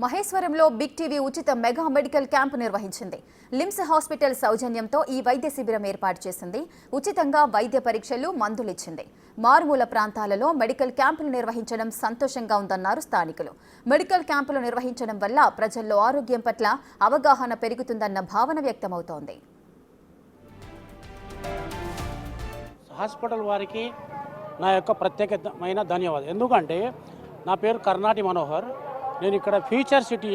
మహేశ్వరంలో big TV ఉచిత mega medical camp నిర్వహించింది. Limbs hospital సౌజన్యంతో ఈ వైద్య శిబిరం ఏర్పాటు చేసింది. ఉచితంగా వైద్య పరీక్షలు, మందులు ఇచ్చింది. మారుమూల ప్రాంతాలలో మెడికల్ క్యాంపులు నిర్వహించడం సంతోషంగా ఉందన్నారు స్థానికులు. మెడికల్ క్యాంపులు నిర్వహించడం వల్ల ప్రజల్లో ఆరోగ్యం పట్ల అవగాహన పెరుగుతుందన్న భావన వ్యక్తమవుతోంది. హాస్పిటల్ వారికి నా యొక్క ప్రత్యేకమైన ధన్యవాదాలు. ఎందుకంటే నా పేరు కర్ణాటి మనోహర్. నేను ఇక్కడ ఫ్యూచర్ సిటీ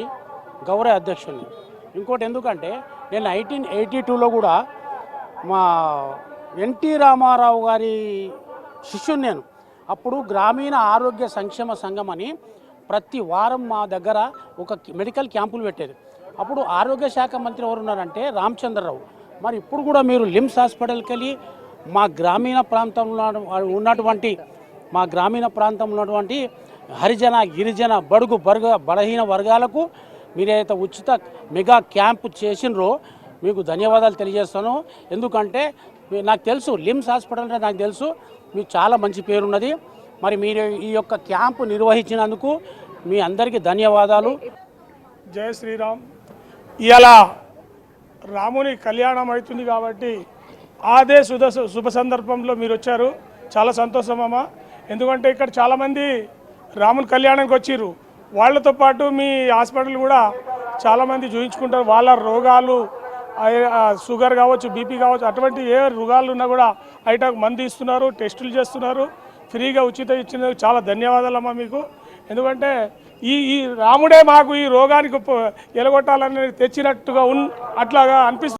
గౌరవ అధ్యక్షుడిని. ఇంకోటి ఎందుకంటే నేను 1982లో కూడా మా ఎన్టీ రామారావు గారి శిష్యుని నేను. అప్పుడు గ్రామీణ ఆరోగ్య సంక్షేమ సంఘం అని ప్రతి వారం మా దగ్గర ఒక మెడికల్ క్యాంపులు పెట్టేది. అప్పుడు ఆరోగ్య శాఖ మంత్రి ఎవరు ఉన్నారంటే రామచంద్రరావు. మరి ఇప్పుడు కూడా మీరు లిమ్స్ హాస్పిటల్కి వెళ్ళి మా గ్రామీణ ప్రాంతంలో ఉన్నటువంటి హరిజన, గిరిజన, బడుగు బలహీన వర్గాలకు మీరైతే ఉచిత మెగా క్యాంపు చేసినరో మీకు ధన్యవాదాలు తెలియజేస్తాను. ఎందుకంటే నాకు తెలుసు లిమ్స్ హాస్పిటల్ అంటే నాకు తెలుసు మీకు చాలా మంచి పేరున్నది. మరి మీరు ఈ యొక్క క్యాంపు నిర్వహించినందుకు మీ అందరికీ ధన్యవాదాలు. జై శ్రీరామ్. ఇలా రాముని కళ్యాణం అవుతుంది కాబట్టి అదే శుభ సందర్భంలో మీరు వచ్చారు. చాలా సంతోషం అమ్మ. ఎందుకంటే ఇక్కడ చాలామంది రాముని కళ్యాణానికి వచ్చిర్రు. వాళ్ళతో పాటు మీ హాస్పిటల్ కూడా చాలామంది చూయించుకుంటారు. వాళ్ళ రోగాలు షుగర్ కావచ్చు, బీపీ కావచ్చు, అటువంటి ఏ రోగాలు ఉన్నా కూడా ఐటాకు మందు ఇస్తున్నారు, టెస్టులు చేస్తున్నారు, ఫ్రీగా ఉచిత ఇచ్చినందుకు చాలా ధన్యవాదాలమ్మా మీకు. ఎందుకంటే ఈ రాముడే మాకు ఈ రోగానికి ఎలగొట్టాలని తెచ్చినట్టుగా అట్లాగా అనిపిస్తుంది.